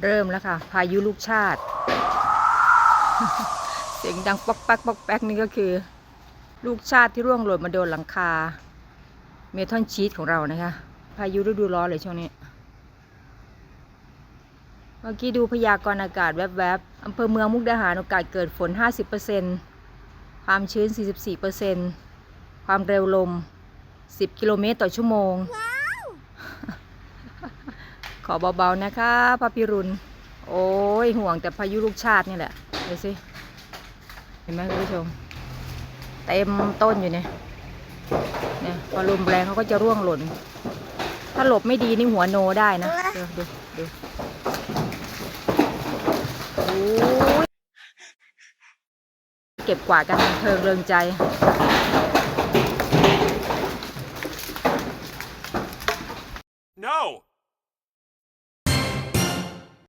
เริ่มแล้วค่ะพายุลูกชาติ เสียงดังป๊อกแป๊กป๊อกแป๊กนี่ก็คือลูกชาติที่ร่วงหล่นมาโดนหลังคาเมทัลชีทของเรานะคะพายุฤดูร้อนเลยช่วงนี้เมื่อกี้ดูพยากรณ์อากาศแวบๆอำเภอเมืองมุกดาหารโอกาสเกิดฝน 50% ความชื้น 44% ความเร็วลม 10 กิโลเมตรต่อชั่วโมง ขอเบาๆนะคะพระพิรุณโอ้ยห่วงแต่พายุลูกชาตินี่แหละดูสิเห็นไหมคุณผู้ชมเต็มต้นอยู่เนี่ยพอลมแรงเขาก็จะร่วงหล่นถ้าหลบไม่ดีนี่หัวโนได้นะดูโอ้ยเก็บกวาดกันเพลิงเริงใจ No!